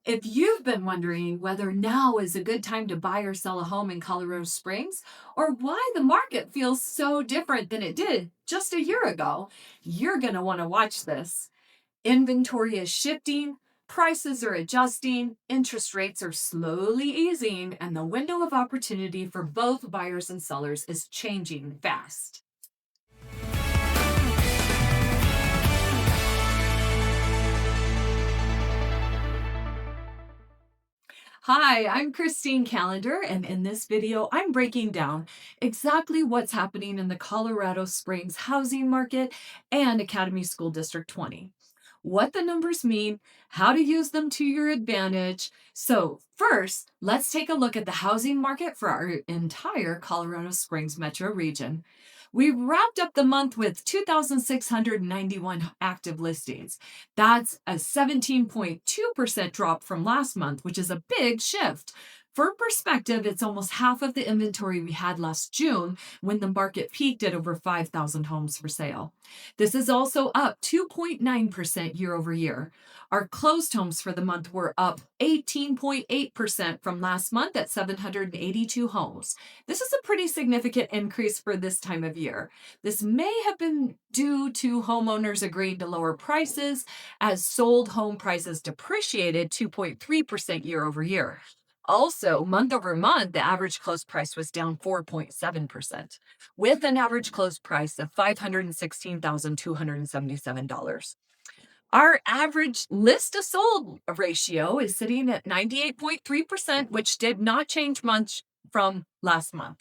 If you've been wondering whether now is a good time to buy or sell a home in Colorado Springs, or why the market feels so different than it did just a year ago, you're going to want to watch this. Inventory is shifting, prices are adjusting, interest rates are slowly easing, and the window of opportunity for both buyers and sellers is changing fast. Hi, I'm Christine Callender, and in this video, I'm breaking down exactly what's happening in the Colorado Springs housing market and Academy School District 20. What the numbers mean, how to use them to your advantage. So, first, let's take a look at the housing market for our entire Colorado Springs metro region. We wrapped up the month with 2,691 active listings. That's a 17.2% drop from last month, which is a big shift. For perspective, it's almost half of the inventory we had last June when the market peaked at over 5,000 homes for sale. This is also up 2.9% year over year. Our closed homes for the month were up 18.8% from last month at 782 homes. This is a pretty significant increase for this time of year. This may have been due to homeowners agreeing to lower prices as sold home prices depreciated 2.3% year over year. Also, month over month, the average close price was down 4.7%, with an average close price of $516,277. Our average list to sold ratio is sitting at 98.3%, which did not change much from last month.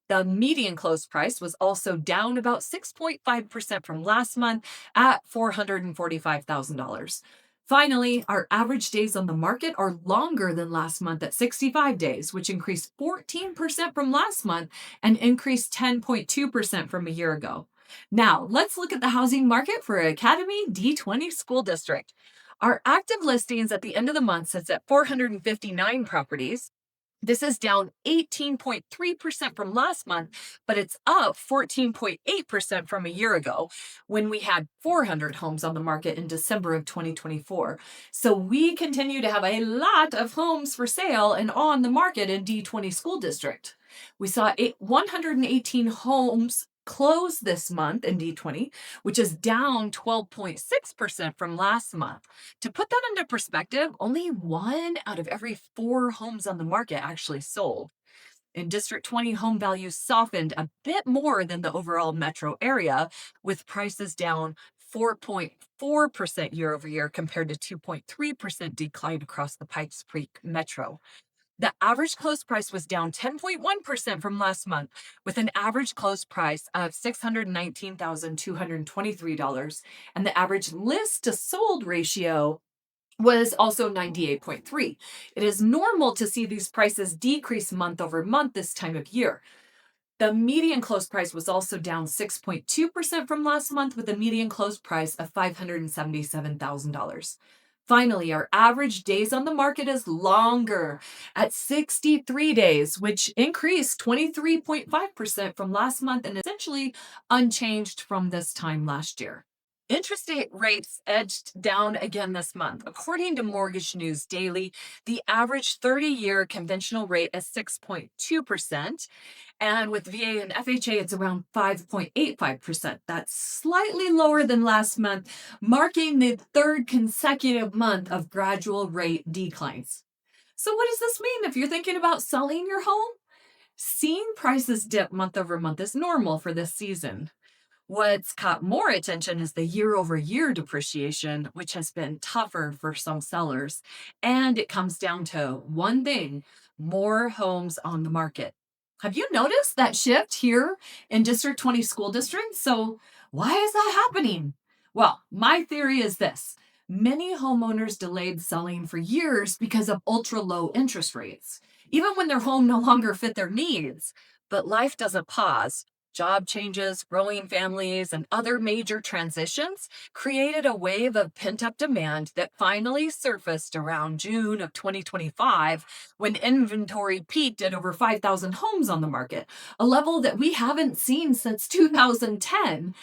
The median close price was also down about 6.5% from last month at $445,000. Finally, our average days on the market are longer than last month at 65 days, which increased 14% from last month and increased 10.2% from a year ago. Now, let's look at the housing market for Academy D20 School District. Our active listings at the end of the month sits at 459 properties. This is down 18.3% from last month, but it's up 14.8% from a year ago when we had 400 homes on the market in December of 2024. So we continue to have a lot of homes for sale and on the market in D20 School District. We saw 118 homes close this month in D20, which is down 12.6% from last month. To put that into perspective, only 1 out of every 4 homes on the market actually sold. In District 20, home values softened a bit more than the overall metro area, with prices down 4.4% year over year compared to 2.3% decline across the Pikes Peak metro. The average close price was down 10.1% from last month, with an average close price of $619,223, and the average list to sold ratio was also 98.3. It is normal to see these prices decrease month over month this time of year. The median close price was also down 6.2% from last month, with a median close price of $577,000. Finally, our average days on the market is longer at 63 days, which increased 23.5% from last month and essentially unchanged from this time last year. Interest rates edged down again this month. According to Mortgage News Daily, the average 30-year conventional rate is 6.2%, and with VA and FHA, it's around 5.85%. That's slightly lower than last month, marking the third consecutive month of gradual rate declines. So what does this mean if you're thinking about selling your home? Seeing prices dip month over month is normal for this season. What's caught more attention is the year over year depreciation, which has been tougher for some sellers. And it comes down to one thing: more homes on the market. Have you noticed that shift here in District 20 School District? So, why is that happening? Well, my theory is this: many homeowners delayed selling for years because of ultra low interest rates, even when their home no longer fit their needs. But life doesn't pause. Job changes, growing families, and other major transitions created a wave of pent-up demand that finally surfaced around June of 2025 when inventory peaked at over 5,000 homes on the market, a level that we haven't seen since 2010.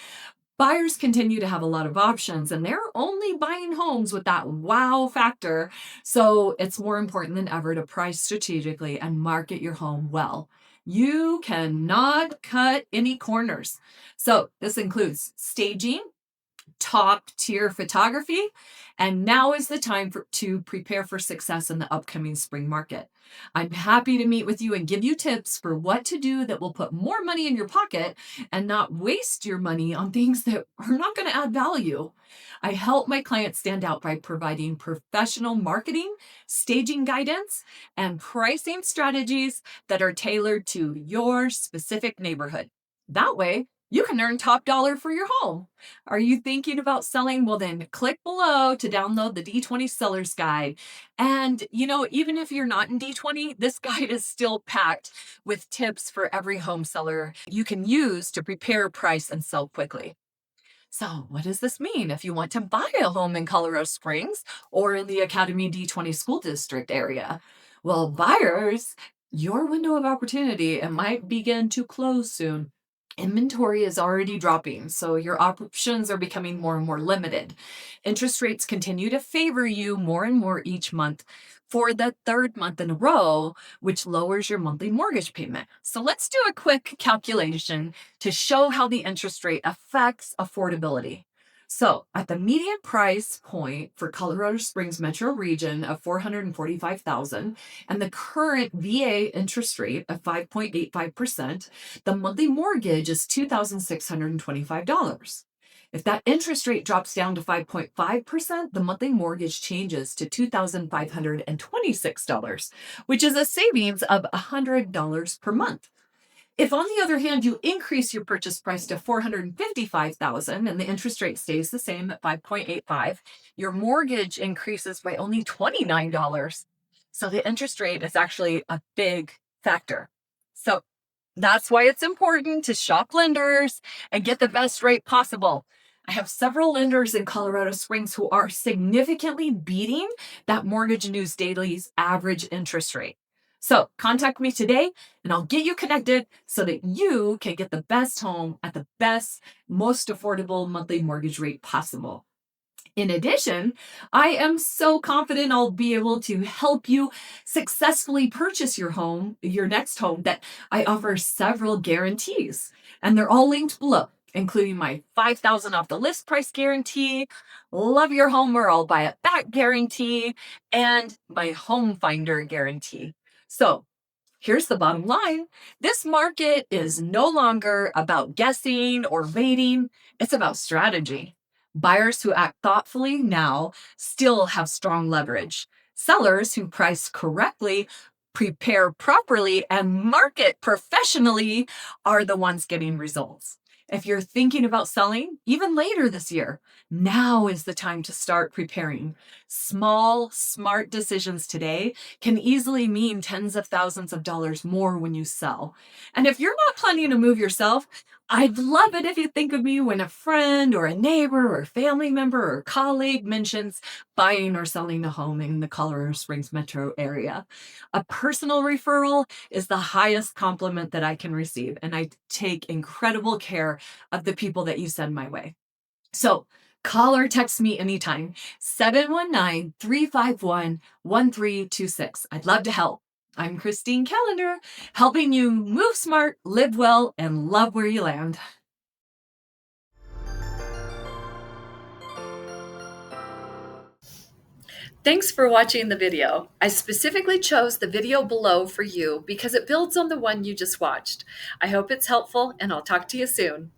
Buyers continue to have a lot of options and they're only buying homes with that wow factor. So it's more important than ever to price strategically and market your home well. You cannot cut any corners. So this includes staging, top tier photography, and now is the time to prepare for success in the upcoming spring market. I'm happy to meet with you and give you tips for what to do that will put more money in your pocket and not waste your money on things that are not going to add value. I help my clients stand out by providing professional marketing, staging guidance, and pricing strategies that are tailored to your specific neighborhood. That way, you can earn top dollar for your home. Are you thinking about selling? Well, then click below to download the D20 Seller's Guide. And, even if you're not in D20, this guide is still packed with tips for every home seller you can use to prepare, price, and sell quickly. So, what does this mean if you want to buy a home in Colorado Springs or in the Academy D20 school district area? Well, buyers, your window of opportunity, it might begin to close soon. Inventory is already dropping, so your options are becoming more and more limited. Interest rates continue to favor you more and more each month for the third month in a row, which lowers your monthly mortgage payment. So let's do a quick calculation to show how the interest rate affects affordability. So at the median price point for Colorado Springs metro region of $445,000 and the current VA interest rate of 5.85%, the monthly mortgage is $2,625. If that interest rate drops down to 5.5%, the monthly mortgage changes to $2,526, which is a savings of $100 per month. If, on the other hand, you increase your purchase price to $455,000 and the interest rate stays the same at 5.85, your mortgage increases by only $29. So the interest rate is actually a big factor. So that's why it's important to shop lenders and get the best rate possible. I have several lenders in Colorado Springs who are significantly beating that Mortgage News Daily's average interest rate. So contact me today and I'll get you connected so that you can get the best home at the best, most affordable monthly mortgage rate possible. In addition, I am so confident I'll be able to help you successfully purchase your home, your next home, that I offer several guarantees, and they're all linked below, including my $5,000 off the list price guarantee, love your home or I'll buy it back guarantee, and my home finder guarantee. So here's the bottom line. This market is no longer about guessing or waiting. It's about strategy. Buyers who act thoughtfully now still have strong leverage. Sellers who price correctly, prepare properly, and market professionally are the ones getting results. If you're thinking about selling, even later this year, now is the time to start preparing. Small, smart decisions today can easily mean tens of thousands of dollars more when you sell. And if you're not planning to move yourself, I'd love it if you think of me when a friend or a neighbor or family member or colleague mentions buying or selling a home in the Colorado Springs metro area. A personal referral is the highest compliment that I can receive, and I take incredible care of the people that you send my way. So call or text me anytime, 719-351-1326. I'd love to help. I'm Christine Callender, helping you move smart, live well, and love where you land. Thanks for watching the video. I specifically chose the video below for you because it builds on the one you just watched. I hope it's helpful, and I'll talk to you soon.